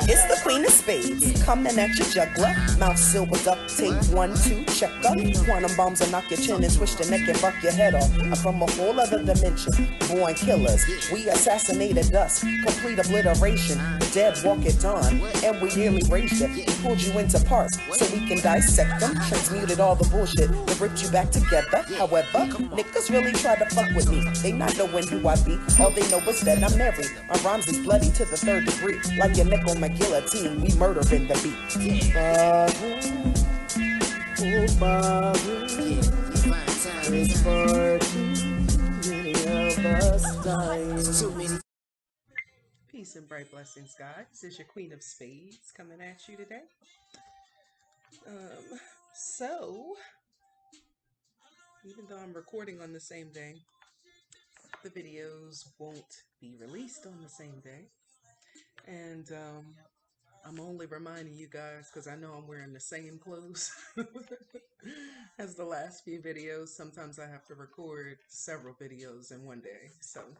It's the Queen of Spades, coming at your juggler. Mouth sealed with duct tape, 1, 2, checker. Quantum bombs will knock your chin and twist your neck and buck your head off. I'm from a whole other dimension, born killers. We assassinated us, complete obliteration. The dead walk at dawn, and we nearly raised you. We pulled you into parts so we can dissect them. Transmuted all the bullshit that ripped you back together. However, niggas really try to fuck with me. They not knowing who I be. All they know is that I'm married. My rhymes is bloody to the 3rd degree. Like your neck on my guillotine, we murdering the beat. Barbara, oh Barbara, it's far too many of us dying. Peace and bright blessings, God. This is your Queen of Spades coming at you today. So, even though I'm recording on the same day, the videos won't be released on the same day. And I'm only reminding you guys because I know I'm wearing the same clothes as the last few videos. Sometimes I have to record several videos in one day. So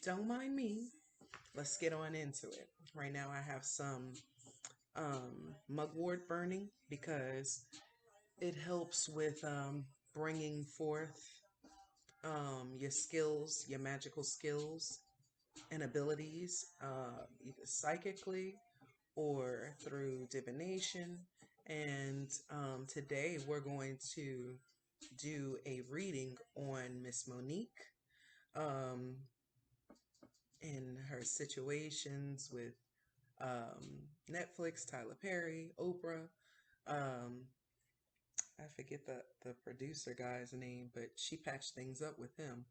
don't mind me. Let's get on into it. Right now I have some mugwort burning because it helps with bringing forth your skills, your magical skills and abilities, either psychically or through divination. And today we're going to do a reading on Miss Monique in her situations with Netflix, Tyler Perry, Oprah. I forget the producer guy's name, but she patched things up with him.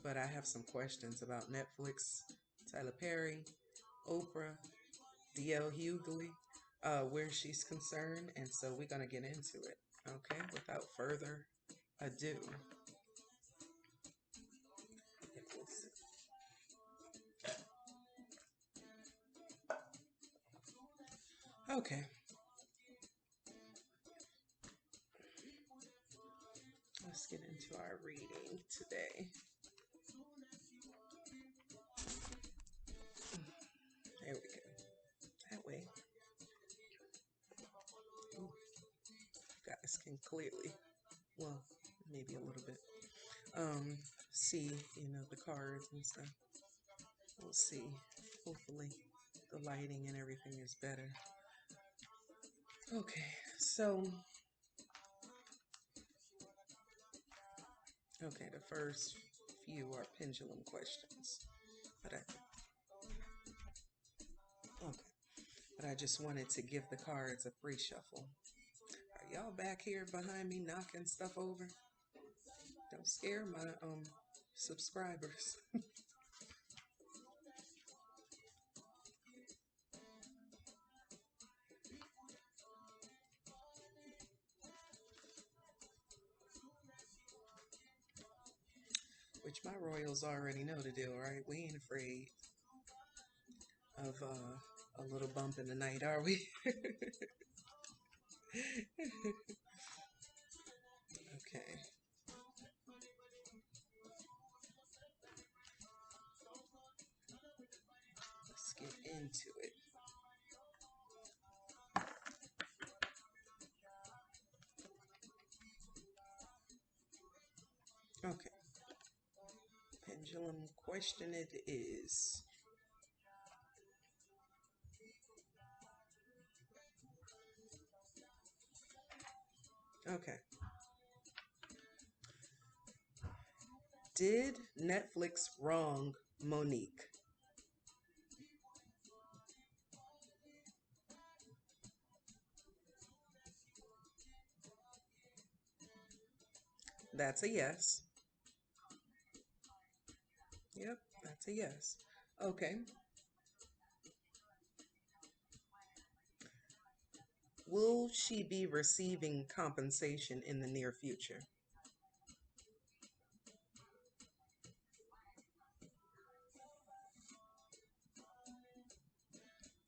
But I have some questions about Netflix, Tyler Perry, Oprah, D.L. Hughley, where she's concerned, and so we're going to get into it, okay, without further ado. Okay. Let's get into our reading today. There we go. That way. You guys can clearly, well, maybe a little bit, see, the cards and stuff. We'll see. Hopefully the lighting and everything is better. Okay, so the first few are pendulum questions. But I just wanted to give the cards a pre-shuffle. Are y'all back here behind me knocking stuff over? Don't scare my subscribers. Which my royals already know the deal, right? We ain't afraid of a little bump in the night, are we? Okay. Let's get into it. Okay. Pendulum question it is. Okay. Did Netflix wrong Monique? That's a yes. Yep, that's a yes. Okay. Will she be receiving compensation in the near future?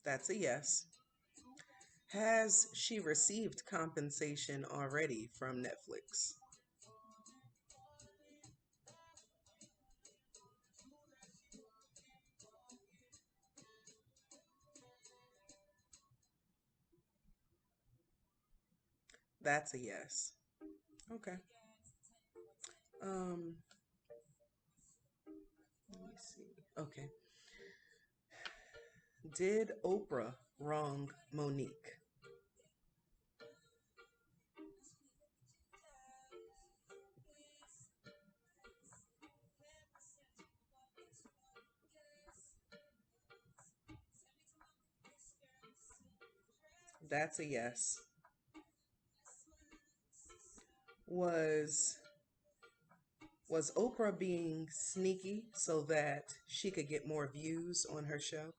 That's a yes. Has she received compensation already from Netflix? That's a yes. Okay. Um, let me see. Okay. Did Oprah wrong Monique? That's a yes. Was was Oprah being sneaky so that she could get more views on her show?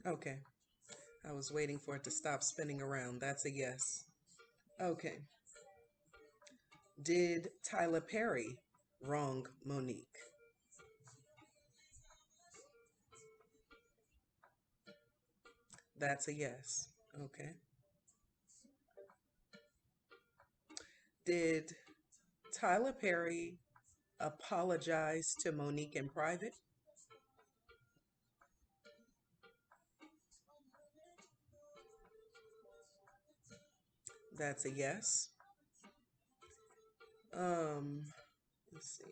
Okay. I was waiting for it to stop spinning around. That's a yes. Okay. Did Tyler Perry wrong Monique? That's a yes. Okay. Did Tyler Perry apologize to Monique in private? That's a yes. Um, let's see.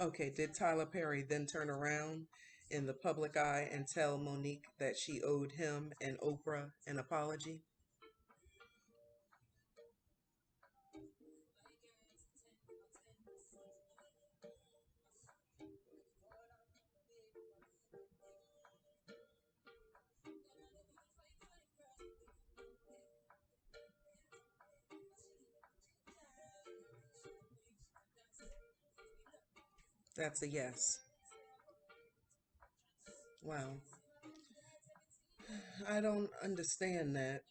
Okay, did Tyler Perry then turn around in the public eye and tell Monique that she owed him and Oprah an apology? That's a yes. Wow. I don't understand that.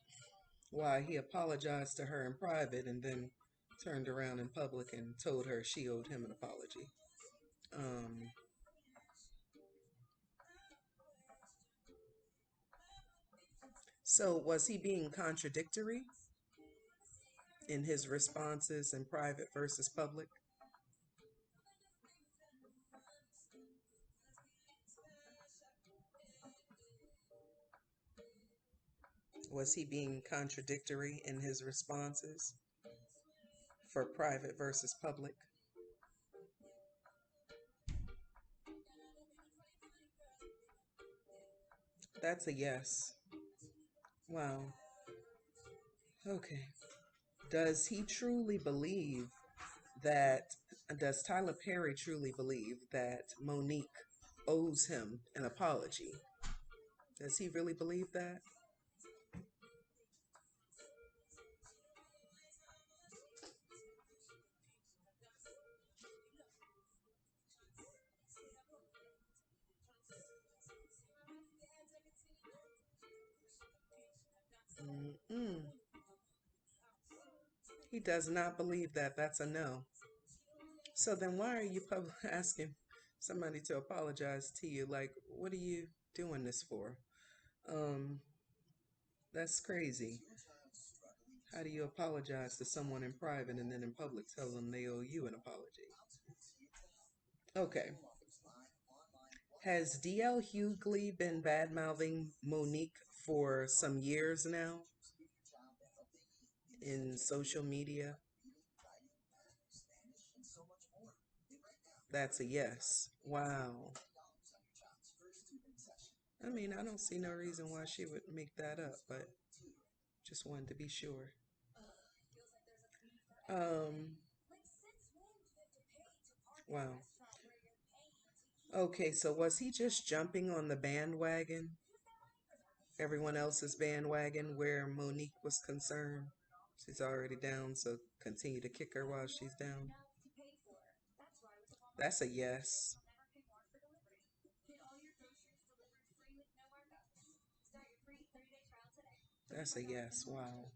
Why he apologized to her in private and then turned around in public and told her she owed him an apology. Um, so was he being contradictory in his responses in private versus public? Was he being contradictory in his responses for private versus public? That's a yes. Wow. Okay. Does he truly believe that, does Tyler Perry truly believe that Monique owes him an apology? Does he really believe that? Mm-mm. He does not believe that. That's a no. So then why are you asking somebody to apologize to you? Like, what are you doing this for? Um, that's crazy. How do you apologize to someone in private and then in public tell them they owe you an apology? Okay. Has DL Hughley been bad mouthing Monique for some years now in social media? That's a yes. Wow. I mean, I don't see no reason why she would make that up, but just wanted to be sure. Um, wow. Okay, so was he just jumping on the bandwagon, everyone else's bandwagon where Monique was concerned? She's already down, so continue to kick her while she's down. That's a yes. That's a yes. Wow.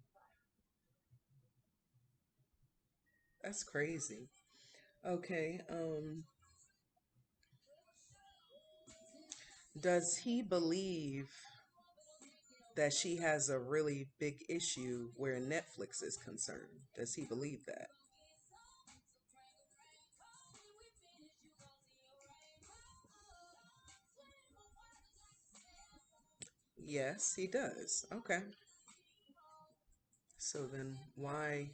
That's crazy. Okay. Does he believe that she has a really big issue where Netflix is concerned? Does he believe that? Yes, he does. Okay. So then why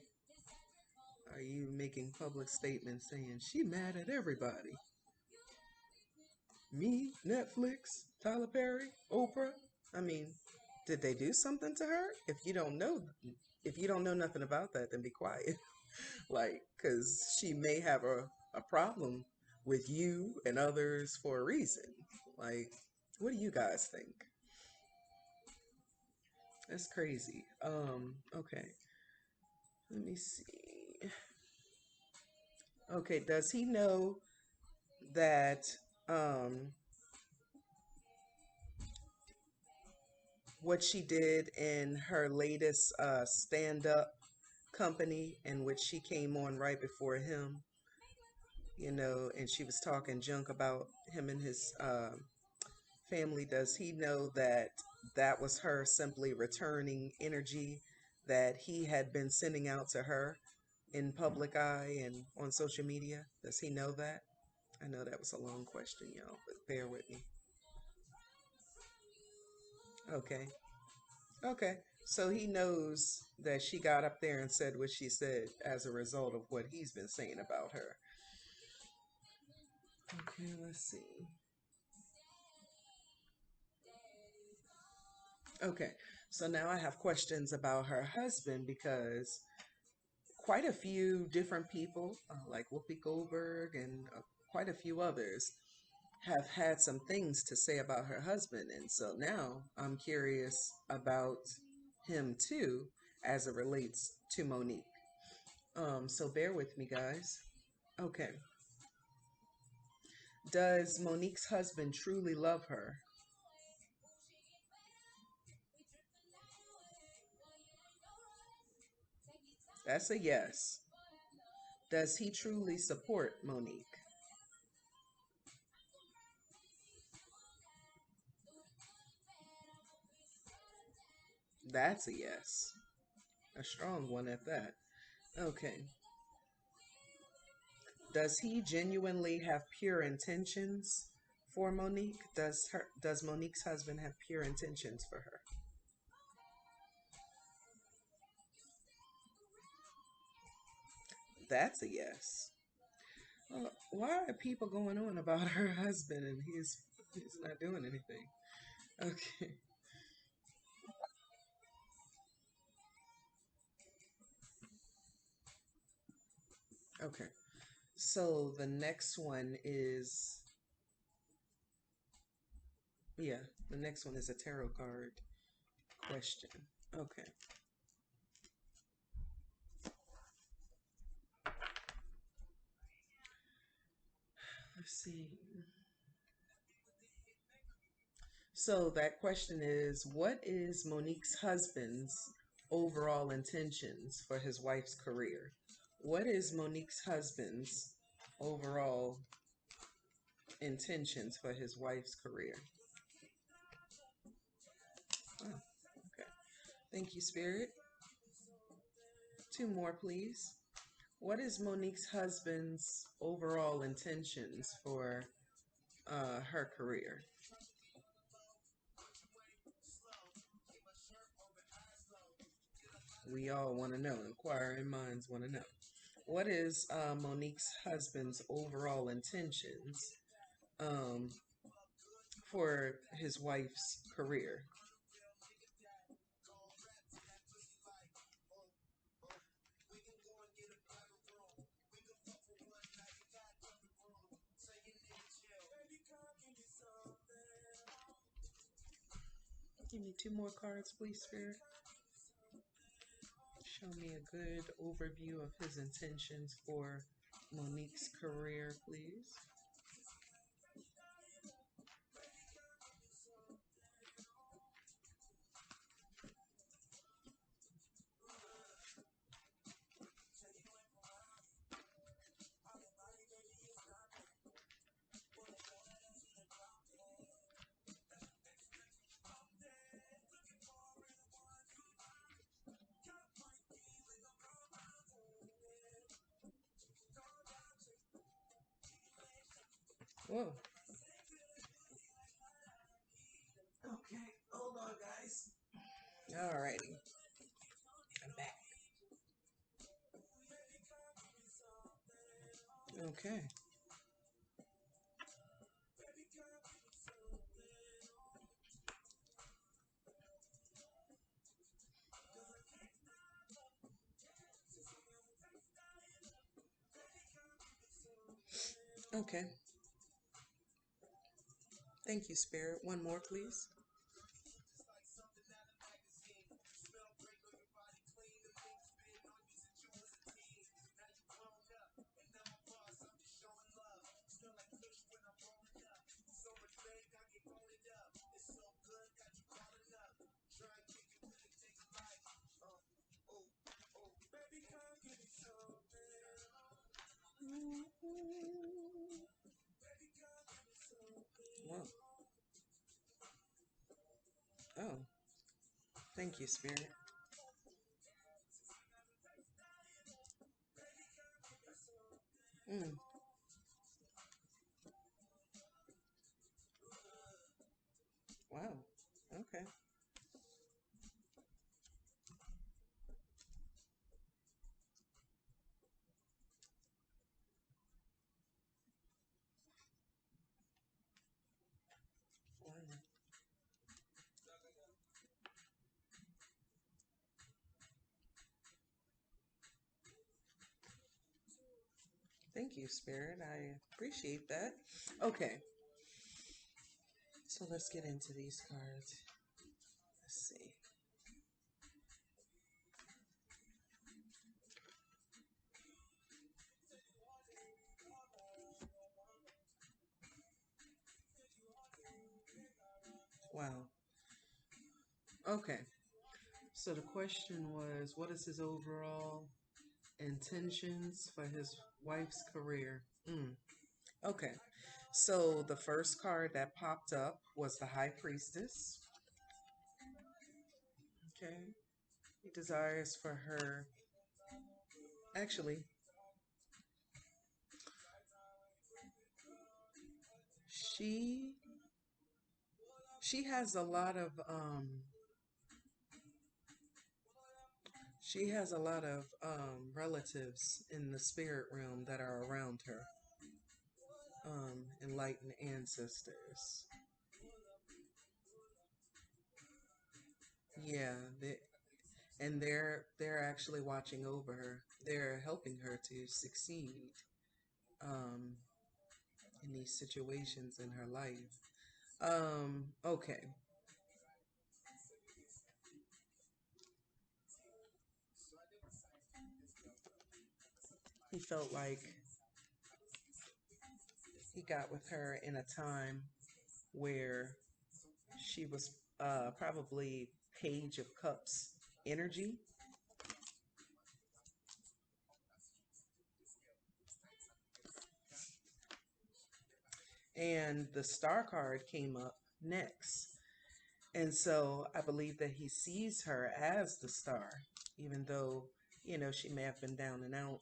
are you making public statements saying she mad at everybody? Me, Netflix, Tyler Perry, Oprah? I mean, did they do something to her? If you don't know nothing about that, then be quiet. Like, because she may have a problem with you and others for a reason. Like, what do you guys think? That's crazy. Okay. Let me see. Okay, does he know that um what she did in her latest stand up company in which she came on right before him, and she was talking junk about him and his family? Does he know that that was her simply returning energy that he had been sending out to her in public eye and on social media? Does he know that? I know that was a long question, y'all, but bear with me. Okay. Okay. So he knows that she got up there and said what she said as a result of what he's been saying about her. Okay, let's see. Okay, so now I have questions about her husband because quite a few different people, like Whoopi Goldberg and quite a few others, have had some things to say about her husband. And so now I'm curious about him too as it relates to Monique. So bear with me, guys. Okay. Does Monique's husband truly love her? That's a yes. Does he truly support Monique? That's a yes. A strong one at that. Okay. Does he genuinely have pure intentions for Monique? Does Monique's husband have pure intentions for her? That's a yes. Why are people going on about her husband and he's not doing anything? Okay. Okay. So the next one is, yeah, the next one is a tarot card question. Okay. Let's see. So that question is, what is Monique's husband's overall intentions for his wife's career? What is Monique's husband's overall intentions for his wife's career? Oh, okay. Thank you, Spirit. Two more, please. What is Monique's husband's overall intentions for her career? We all want to know. Inquiring minds want to know. What is Monique's husband's overall intentions um, for his wife's career? Give me two more cards, please, Spirit. Show me a good overview of his intentions for Monique's career, please. Whoa. Okay, hold on, guys. Alrighty, I'm back. Okay. Okay. Thank you, Spirit. One more, please. Whoa. Oh, thank you, Spirit. Mm. Wow. Okay. Wow. Thank you, Spirit. I appreciate that. Okay, so let's get into these cards. Let's see. Wow. Okay. So the question was, what is his overall intentions for his wife's career? Okay. So the first card that popped up was the High Priestess. Okay. He desires for her. Actually, she she has a lot of relatives in the spirit realm that are around her. Enlightened ancestors. Yeah, and they're actually watching over her. They're helping her to succeed um, in these situations in her life. Okay. He felt like he got with her in a time where she was probably Page of Cups energy. And the star card came up next. And so I believe that he sees her as the star, even though, she may have been down and out.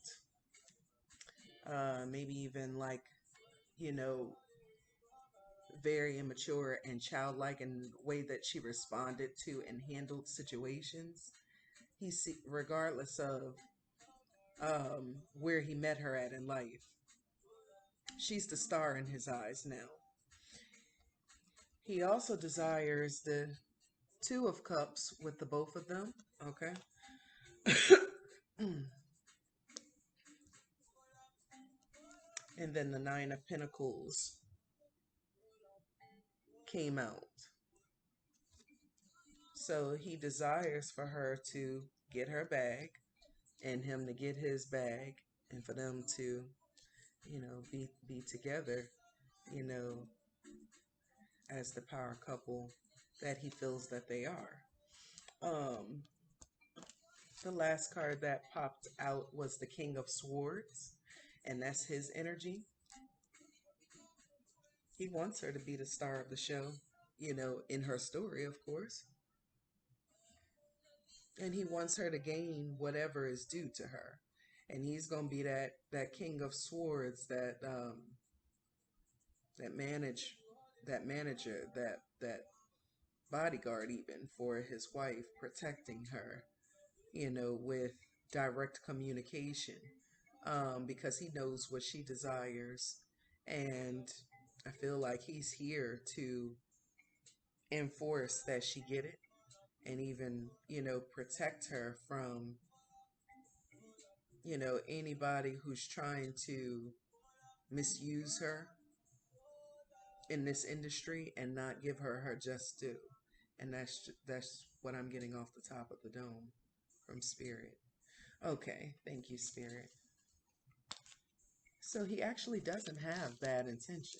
Maybe even like, you know, very immature and childlike in the way that she responded to and handled situations. Regardless of where he met her at in life, she's the star in his eyes now. He also desires the Two of Cups with the both of them. Okay. And then the Nine of Pentacles came out. So he desires for her to get her bag and him to get his bag and for them to, be together, you know, as the power couple that he feels that they are. Um, the last card that popped out was the King of Swords, and that's his energy. He wants her to be the star of the show, in her story, of course. And he wants her to gain whatever is due to her. And he's going to be that King of Swords that manage that manager, that bodyguard even for his wife, protecting her, with direct communication, because he knows what she desires. And I feel like he's here to enforce that she get it, and even, protect her from, anybody who's trying to misuse her in this industry and not give her her just due. And that's what I'm getting off the top of the dome from Spirit. Okay, thank you, Spirit. So he actually doesn't have bad intentions.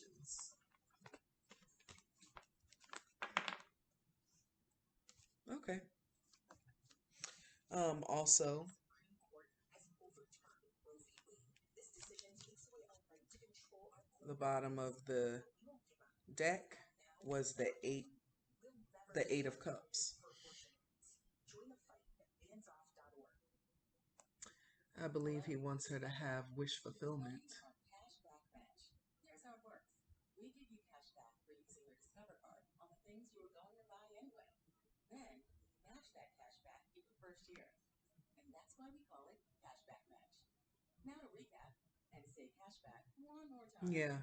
Okay. Also, the bottom of the deck was the eight of cups. I believe he wants her to have wish fulfillment. Yeah.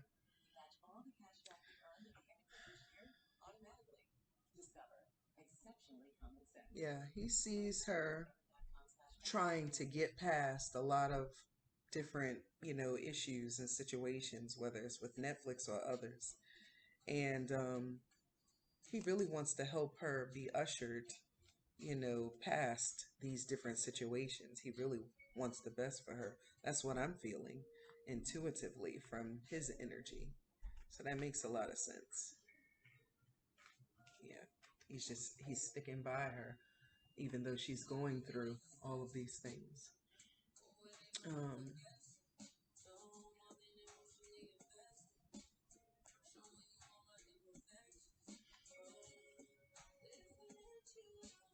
Yeah, he sees her trying to get past a lot of different, issues and situations, whether it's with Netflix or others. And he really wants to help her be ushered, past these different situations. He really wants the best for her. That's what I'm feeling intuitively from his energy. So that makes a lot of sense. Yeah. He's sticking by her, even though she's going through all of these things. Um,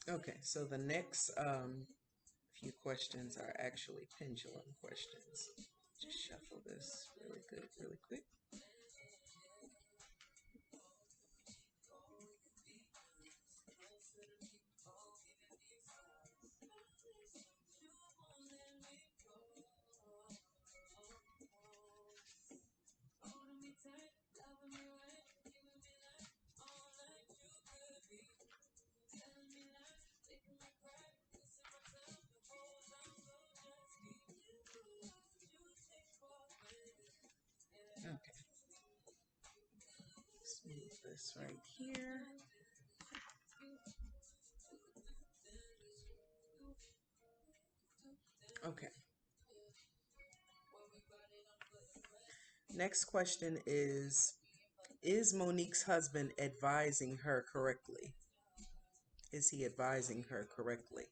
okay, so the next few questions are actually pendulum questions. Just shuffle this really good, really quick. Okay, let's move this right here. Okay, next question is Monique's husband advising her correctly? Is he advising her correctly?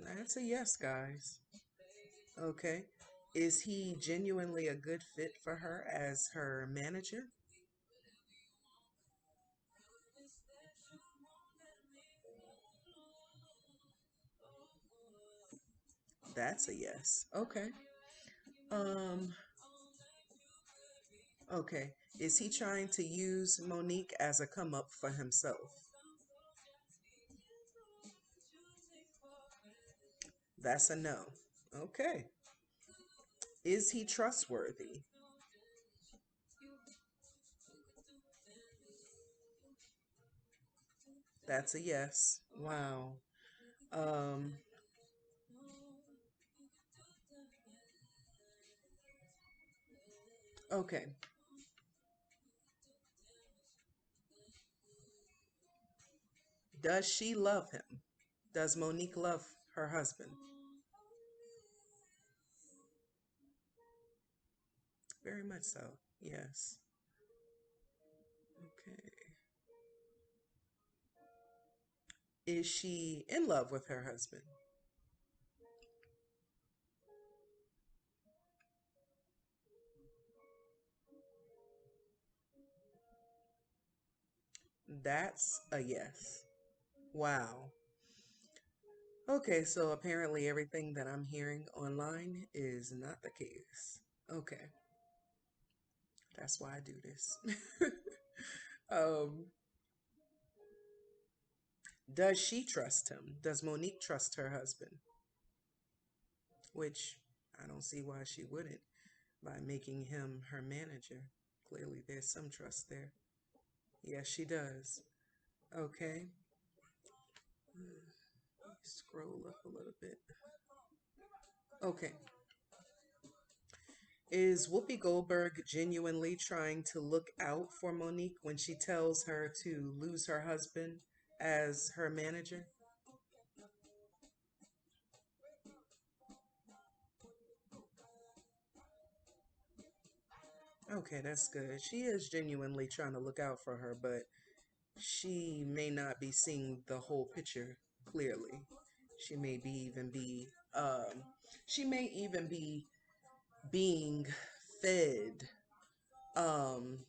That's a yes, guys. Okay. Is he genuinely a good fit for her as her manager? That's a yes. Okay. Um, okay. Is he trying to use Monique as a come up for himself? That's a no. Okay. Is he trustworthy? That's a yes. Wow. Um, okay. Does she love him? Does Monique love her husband? Very much so. Yes. Okay. Is she in love with her husband? That's a yes. Wow. Okay, so apparently everything that I'm hearing online is not the case. Okay, that's why I do this. um, does she trust him? Does Monique trust her husband? Which I don't see why she wouldn't by making him her manager. Clearly, there's some trust there. Yes, she does. Okay. Scroll up a little bit. Okay. Is Whoopi Goldberg genuinely trying to look out for Monique when she tells her to lose her husband as her manager? Okay, that's good. She is genuinely trying to look out for her, but she may not be seeing the whole picture clearly. She may be even be she may even be being fed um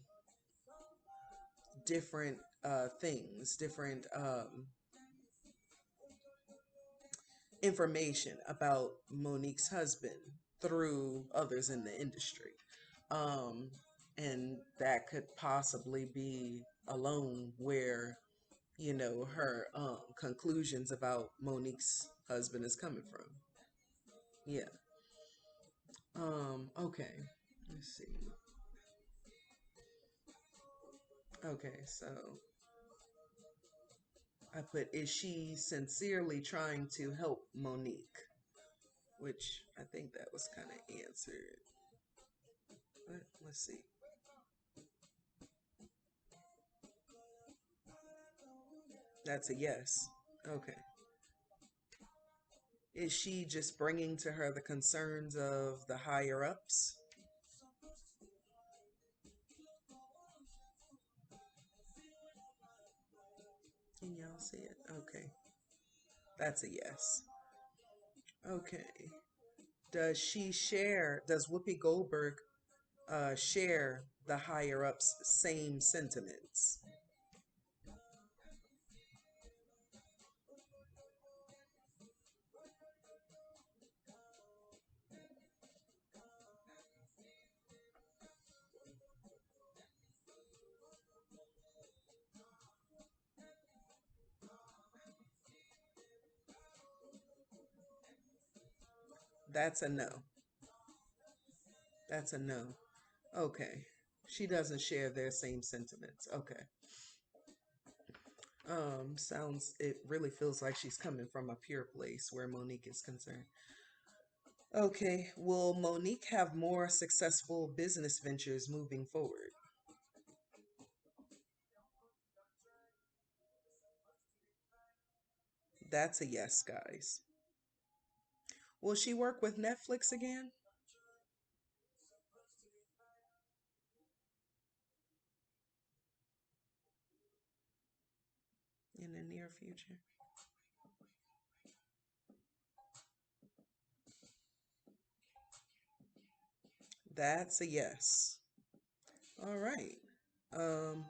different things, different information about Monique's husband through others in the industry. Um, and that could possibly be alone where, her conclusions about Monique's husband is coming from. Yeah. Okay. Let's see. Okay, so I put, is she sincerely trying to help Monique? Which I think that was kind of answered. But let's see. That's a yes. Okay. Is she just bringing to her the concerns of the higher ups? Can y'all see it? Okay. That's a yes. Okay. Does Whoopi Goldberg share the higher ups' same sentiments? That's a no. That's a no. Okay. She doesn't share their same sentiments. Okay. It really feels like she's coming from a pure place where Monique is concerned. Okay, will Monique have more successful business ventures moving forward? That's a yes, guys. Will she work with Netflix again in the near future? That's a yes. All right. Um,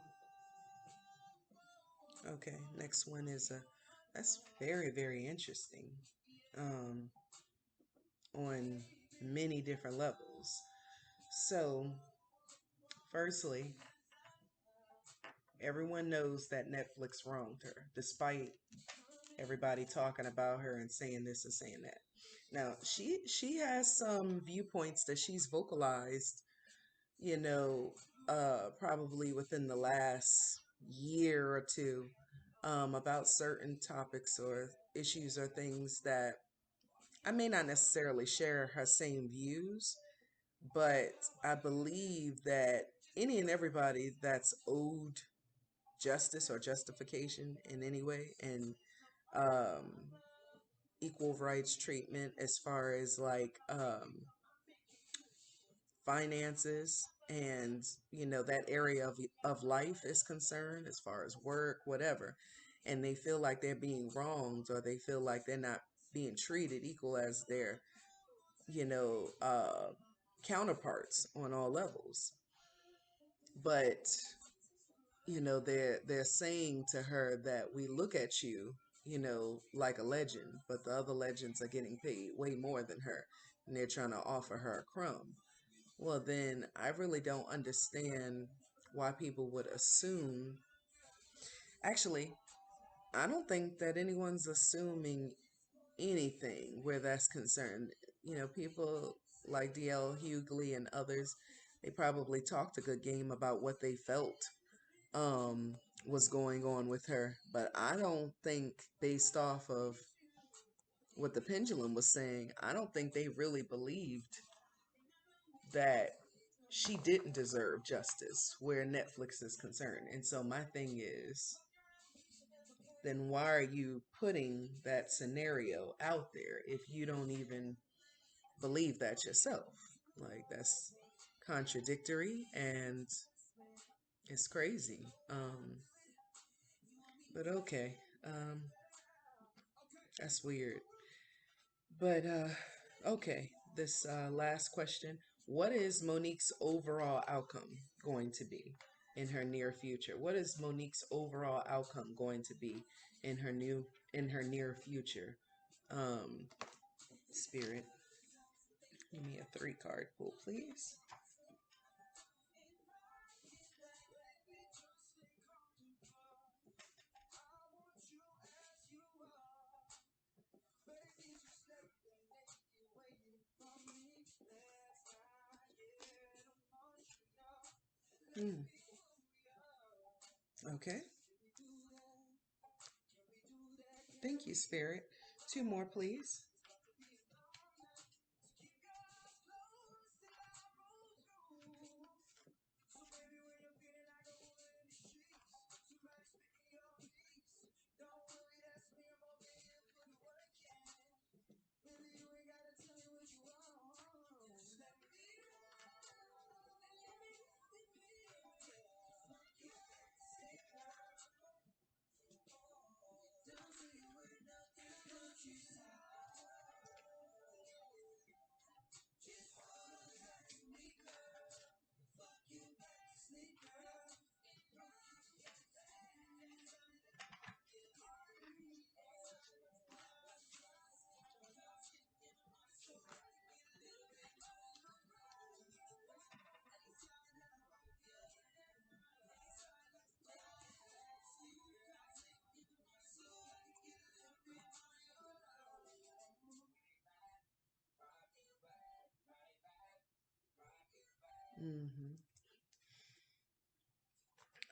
okay, next one is a that's very, very interesting. Um, on many different levels. So, firstly, everyone knows that Netflix wronged her, despite everybody talking about her and saying this and saying that. Now, she has some viewpoints that she's vocalized, you know, probably within the last year or two, about certain topics or issues or things that I may not necessarily share her same views, but I believe that any and everybody that's owed justice or justification in any way and um, equal rights treatment as far as like finances and that area of life is concerned as far as work whatever, and they feel like they're being wronged or they feel like they're not being treated equal as their you know uh, counterparts on all levels. But they're saying to her that we look at you, like a legend, but the other legends are getting paid way more than her, and they're trying to offer her a crumb. Well, then I really don't understand why people would assume. Actually, I don't think that anyone's assuming anything where that's concerned. People like DL Hughley and others, they probably talked a good game about what they felt um was going on with her. But I don't think, based off of what the pendulum was saying, I don't think they really believed that she didn't deserve justice where Netflix is concerned. And so my thing is, then why are you putting that scenario out there if you don't even believe that yourself? Like, that's contradictory and it's crazy. But okay. That's weird. But okay, this last question. What is Monique's overall outcome going to be in her near future? What is Monique's overall outcome going to be in her near future? Um, Spirit, give me a 3-card pull, please. Hmm. Okay. Thank you, Spirit. 2 more, please. Mm-hmm.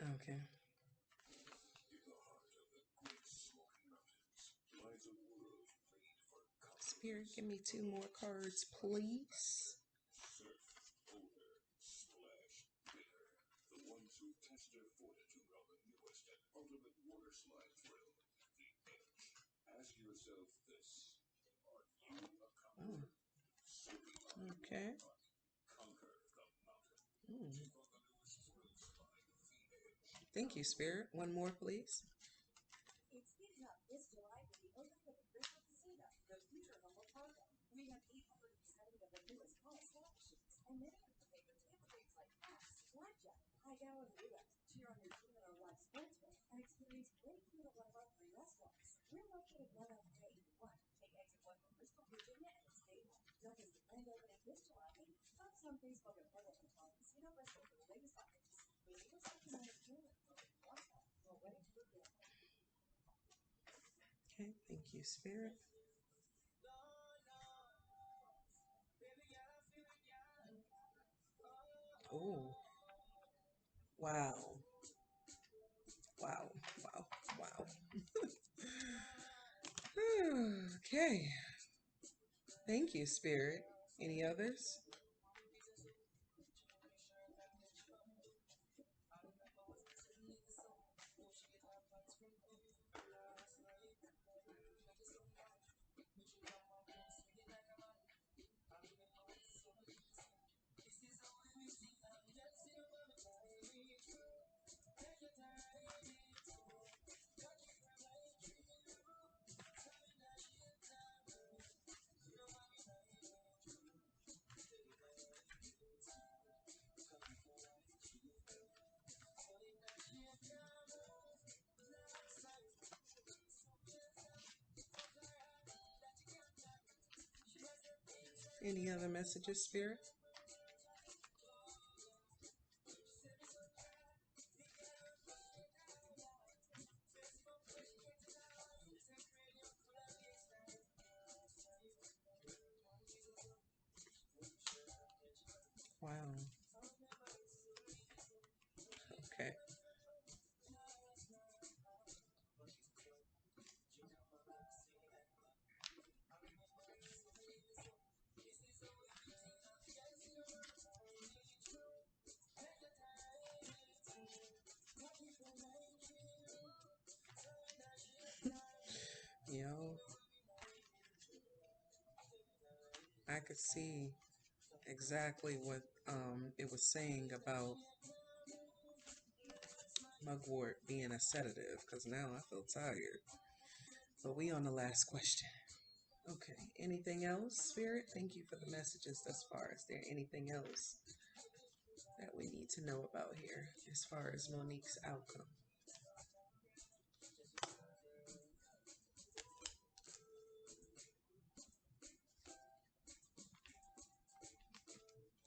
Okay. Spirit, give me 2 more cards, please. Oh, okay. Mm. Thank you, Spirit. 1 more, please. Okay, thank you, Spirit. Oh, wow. Wow, wow, wow. Okay. Thank you, Spirit. Any others? Any other messages, Spirit? Wow. Okay. You know, I could see exactly what it was saying about mugwort being a sedative, because now I feel tired. But we on the last question. Okay. Anything else, Spirit? Thank you for the messages thus far. Is there anything else that we need to know about here as far as Monique's outcome?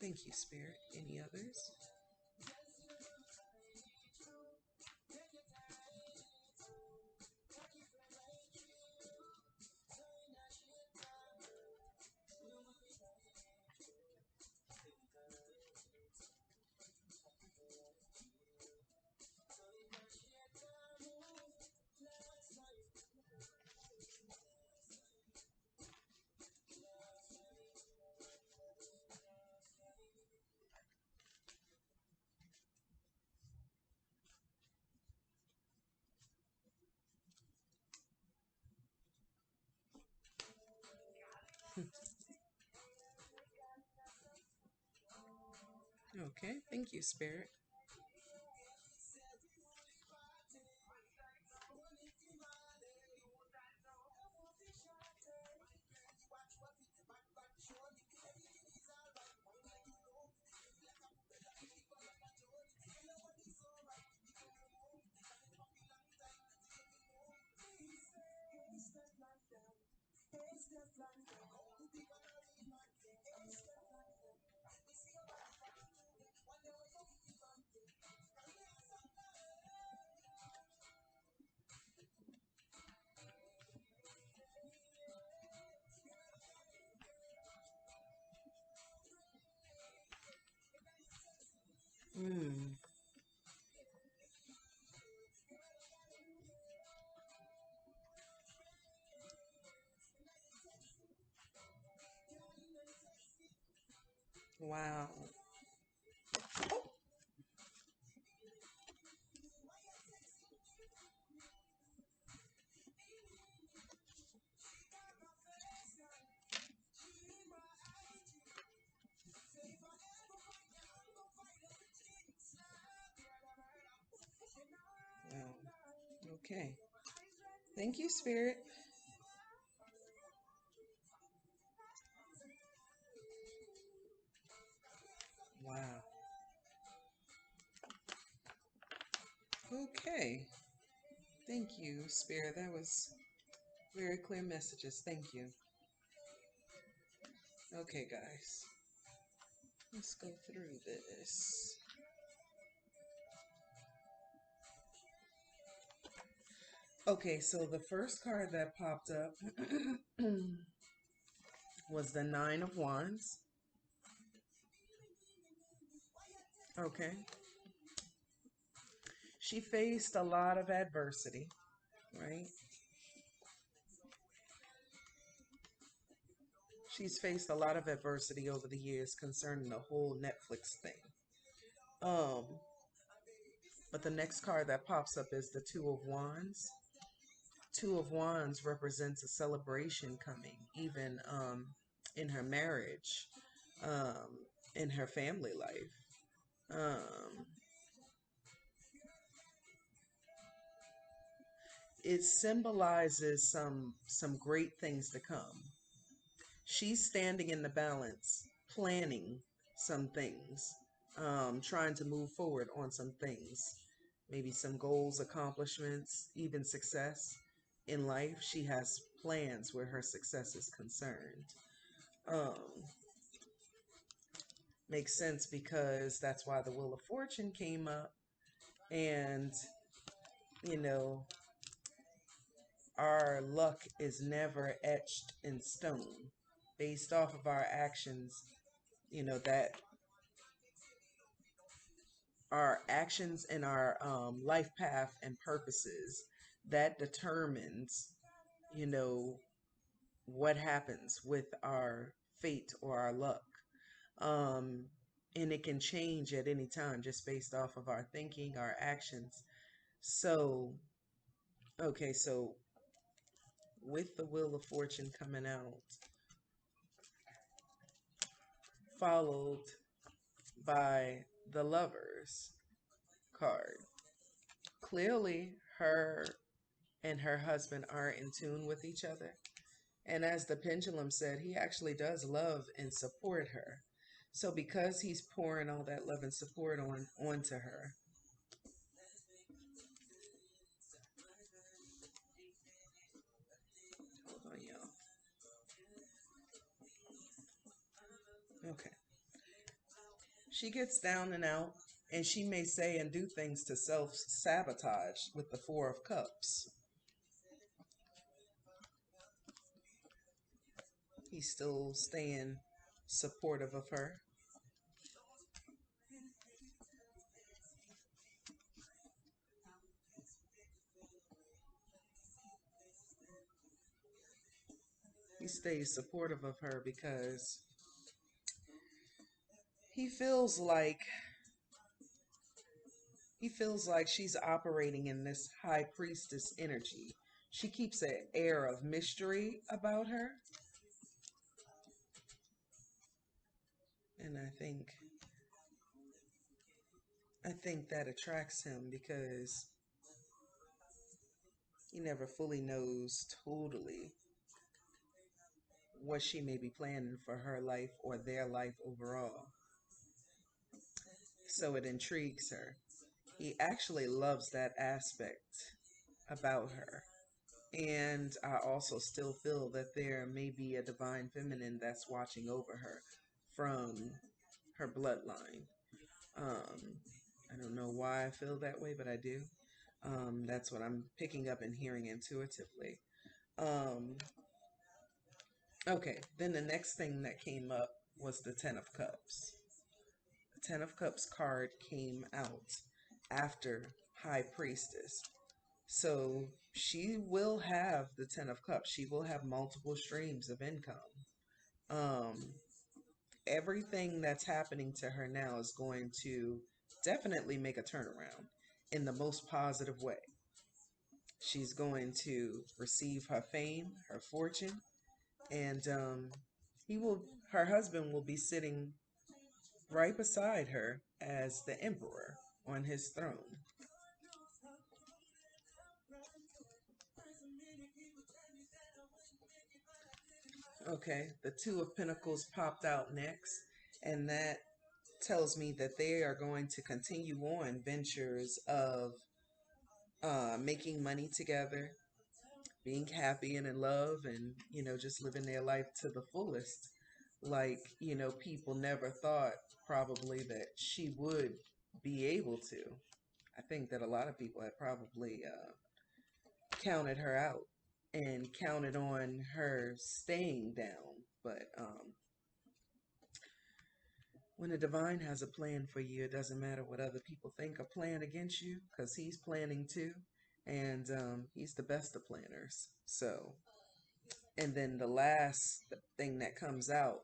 Thank you, Spirit. Any others? Okay. Thank you, Spirit. Mm. Wow. Wow. Okay. Thank you, Spirit. Wow. Okay. Thank you, Spirit. That was very clear messages. Thank you. Okay, guys. Let's go through this. Okay, so the first card that popped up was the Nine of Wands. Okay. She faced a lot of adversity, right? She's faced a lot of adversity over the years concerning the whole Netflix thing. Um, but the next card that pops up is the Two of Wands. Two of Wands represents a celebration coming, even in her marriage, in her family life. Um, it symbolizes some great things to come. She's standing in the balance, planning some things, trying to move forward on some things, maybe some goals, accomplishments, even success in life. She has plans where her success is concerned. Um, makes sense because that's why the Wheel of Fortune came up. And, you know, our luck is never etched in stone based off of our actions, that our actions and our life path and purposes that determines, you know, what happens with our fate or our luck. Um, and it can change at any time just based off of our thinking, our actions. So, okay, so with the Wheel of Fortune coming out, followed by the Lovers card. Clearly, her and her husband are in tune with each other. And as the pendulum said, he actually does love and support her. So because he's pouring all that love and support onto her, hold on, y'all. Okay. She gets down and out, and she may say and do things to self sabotage with the Four of Cups. He's still staying supportive of her. He stays supportive of her because he feels like he feels like she's operating in this high priestess energy. She keeps an air of mystery about her, and I think that attracts him because he never fully knows totally what she may be planning for her life or their life overall. So it intrigues her. He actually loves that aspect about her. And I also still feel that there may be a divine feminine that's watching over her from her bloodline. Um, I don't know why I feel that way, but I do. That's what I'm picking up and hearing intuitively. Um, okay, then the next thing that came up was the Ten of Cups. The Ten of Cups card came out after High Priestess. So she will have the Ten of Cups. She will have multiple streams of income. Um, Everything that's happening to her now is going to definitely make a turnaround in the most positive way. She's going to receive her fame, her fortune, and her husband will be sitting right beside her as the emperor on his throne. Okay, the Two of Pentacles popped out next, and that tells me that they are going to continue on ventures of making money together, being happy and in love, and just living their life to the fullest. Like, people never thought probably that she would be able to. I think that a lot of people had probably counted her out and counted on her staying down. But when the divine has a plan for you, it doesn't matter what other people think or plan against you because he's planning too. And he's the best of planners. So, and then the last thing that comes out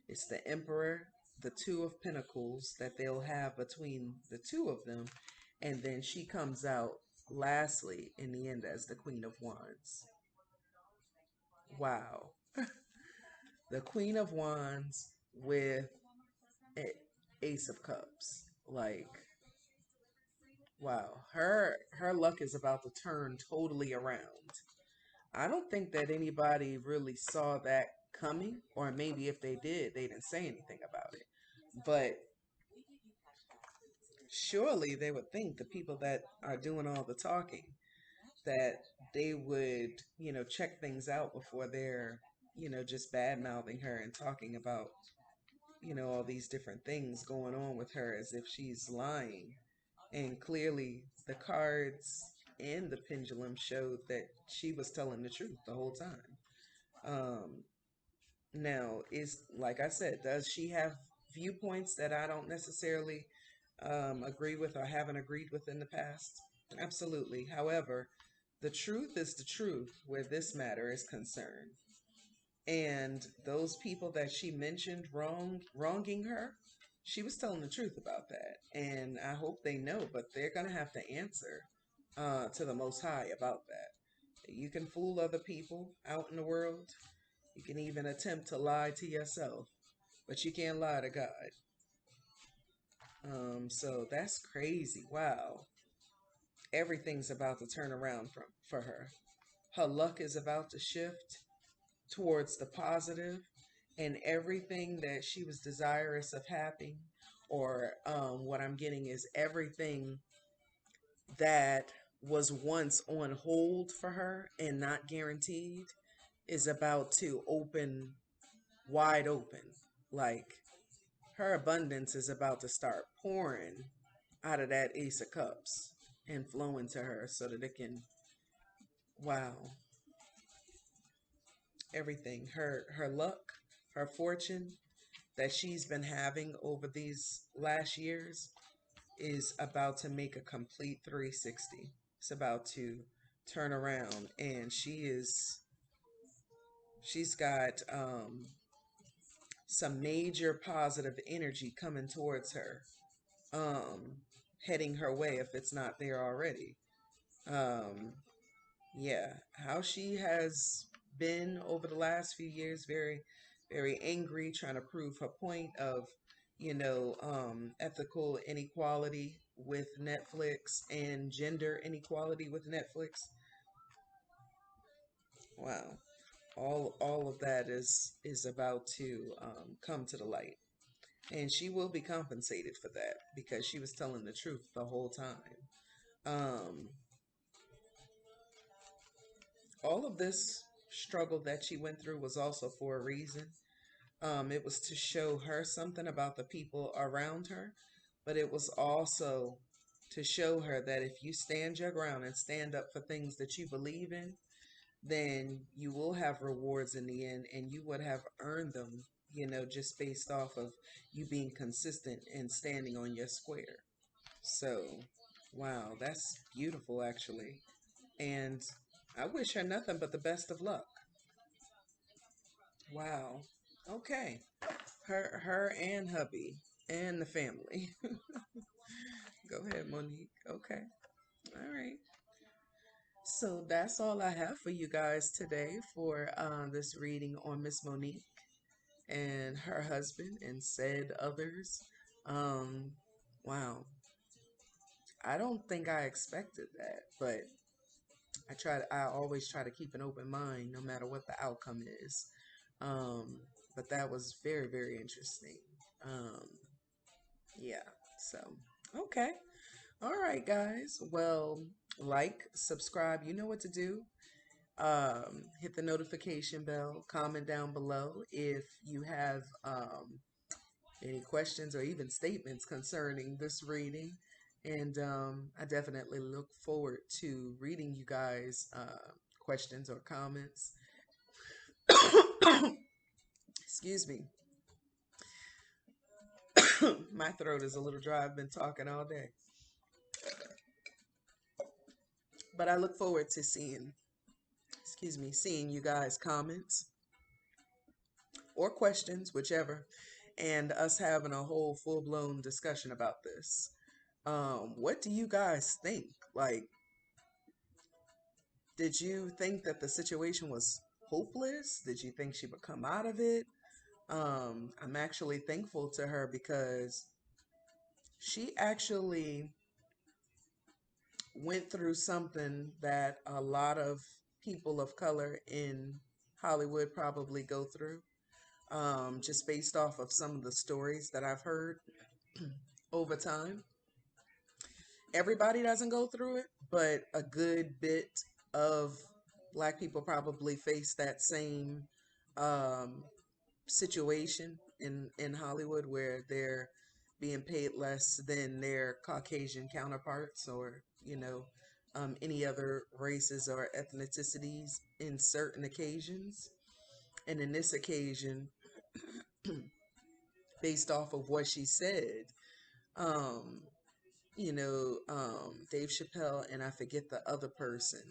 is the Emperor, the Two of Pentacles that they'll have between the two of them. And then she comes out lastly in the end as the Queen of Wands. Wow. The Queen of Wands with a Ace of Cups. Like, wow. Her luck is about to turn totally around. I don't think that anybody really saw that coming, or maybe if they did, they didn't say anything about it. But surely they would think the people that are doing all the talking that they would, check things out before they're, just bad mouthing her and talking about all these different things going on with her as if she's lying. And clearly, the cards and the pendulum showed that she was telling the truth the whole time. Um, Now, is like I said, does she have viewpoints that I don't necessarily agree with or haven't agreed with in the past? Absolutely. However, the truth is the truth where this matter is concerned. And those people that she mentioned wronging her, she was telling the truth about that. And I hope they know, but they're gonna have to answer to the Most High about that. You can fool other people out in the world. You can even attempt to lie to yourself, but you can't lie to God. So that's crazy. Wow. Everything's about to turn around for her. Her luck is about to shift towards the positive, and everything that she was desirous of having, or what I'm getting is everything that was once on hold for her and not guaranteed is about to open wide open. Like her abundance is about to start pouring out of that Ace of Cups and flowing to her so that it can, wow, everything. Her luck, her fortune that she's been having over these last years is about to make a complete 360. It's about to turn around, and she's got some major positive energy coming towards her, um, heading her way if it's not there already. Um, yeah, how she has been over the last few years, very, very angry, trying to prove her point of, ethical inequality with Netflix and gender inequality with Netflix. Wow, all of that is about to come to the light. And she will be compensated for that because she was telling the truth the whole time. Um, all of this struggle that she went through was also for a reason. It was to show her something about the people around her, but it was also to show her that if you stand your ground and stand up for things that you believe in, then you will have rewards in the end, and you would have earned them, just based off of you being consistent and standing on your square. So, wow, that's beautiful, actually. And I wish her nothing but the best of luck. Wow. Okay. Her and hubby and the family. Go ahead, Monique. Okay. All right. So that's all I have for you guys today for this reading on Miss Monique and her husband and said others. Um, wow. I don't think I expected that, but I always try to keep an open mind no matter what the outcome is. Um, but that was very, very interesting. Um, yeah. So, okay. All right, guys. Well, like, subscribe, you know what to do. Hit the notification bell, comment down below if you have any questions or even statements concerning this reading. And I definitely look forward to reading you guys' questions or comments. Excuse me. My throat is a little dry. I've been talking all day. But I look forward to seeing you guys' comments or questions, whichever, and us having a whole full blown discussion about this. What do you guys think? Like, did you think that the situation was hopeless? Did you think she would come out of it? I'm actually thankful to her because she actually went through something that a lot of people of color in Hollywood probably go through, just based off of some of the stories that I've heard over time. Everybody doesn't go through it, but a good bit of Black people probably face that same um, situation in Hollywood where they're being paid less than their Caucasian counterparts, or any other races or ethnicities in certain occasions. And in this occasion, based off of what she said, um, Dave Chappelle and I forget the other person,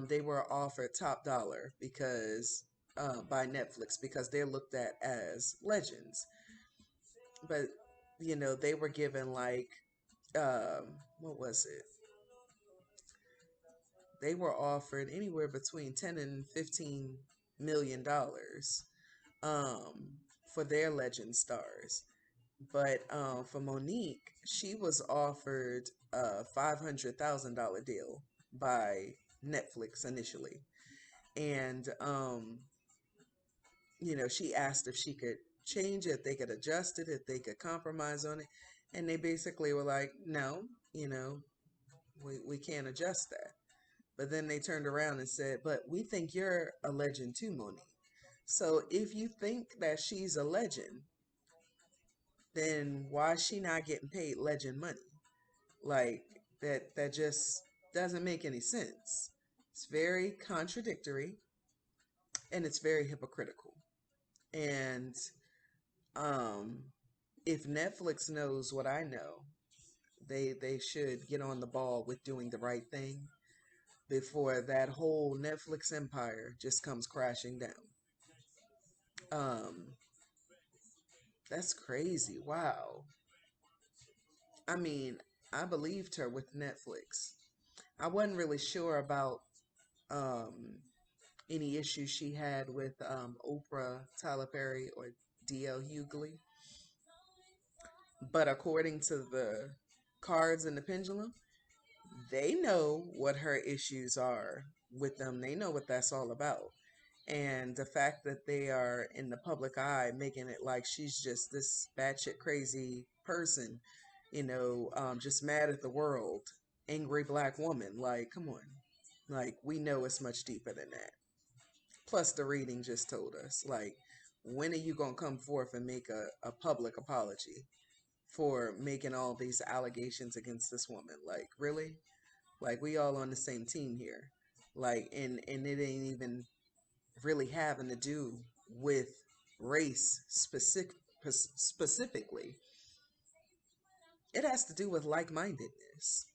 they were offered top dollar because by Netflix, because they're looked at as legends. But they were given like, what was it? They were offered anywhere between 10 and 15 million dollars for their legend stars. But for Monique, she was offered a $500,000 deal by Netflix initially. And she asked if she could change it, they could adjust it, if they could compromise on it. And they basically were like, no, we can't adjust that. But then they turned around and said, but we think you're a legend too, Monique. So if you think that she's a legend, then why is she not getting paid legend money? Like, that just doesn't make any sense. It's very contradictory and it's very hypocritical. And um if Netflix knows what I know, they should get on the ball with doing the right thing before that whole Netflix empire just comes crashing down. Um, that's crazy. Wow. I mean, I believed her with Netflix. I wasn't really sure about um, any issues she had with Oprah, Tyler Perry, or D.L. Hughley. But according to the cards in the pendulum, they know what her issues are with them. They know what that's all about. And the fact that they are in the public eye, making it like she's just this batshit crazy person, just mad at the world, angry black woman. Like, come on. Like, we know it's much deeper than that. Plus, the reading just told us, like, when are you going to come forth and make a public apology for making all these allegations against this woman? Like, really? Like, we all on the same team here. Like, and it ain't even really having to do with race specifically. It has to do with like-mindedness.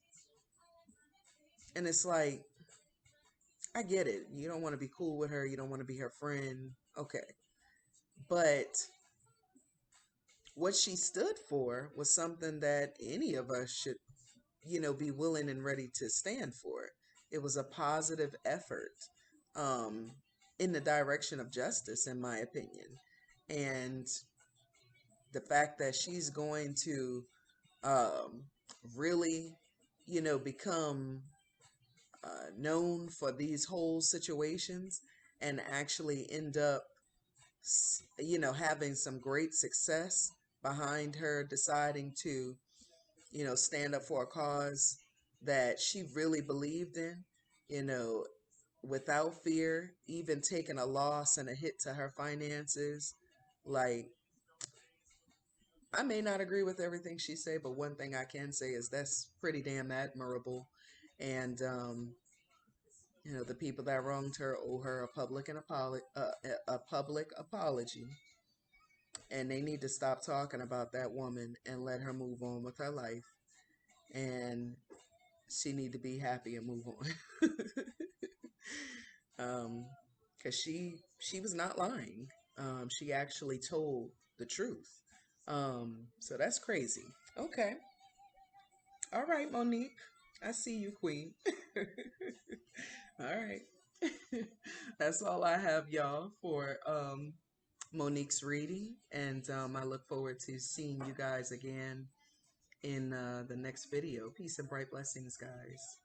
And it's like, I get it. You don't want to be cool with her. You don't want to be her friend. Okay. But what she stood for was something that any of us should, be willing and ready to stand for. It was a positive effort um, in the direction of justice, in my opinion. And the fact that she's going to um, really, become known for these whole situations and actually end up, having some great success behind her deciding to, stand up for a cause that she really believed in, you know, without fear, even taking a loss and a hit to her finances. Like, I may not agree with everything she say, but one thing I can say is that's pretty damn admirable. And the people that wronged her owe her a public apology, and they need to stop talking about that woman and let her move on with her life. And she need to be happy and move on. Because she was not lying. She actually told the truth. So that's crazy. Okay. All right, Monique. I see you, Queen. All right. That's all I have, y'all, for Monique's reading. And I look forward to seeing you guys again in the next video. Peace and bright blessings, guys.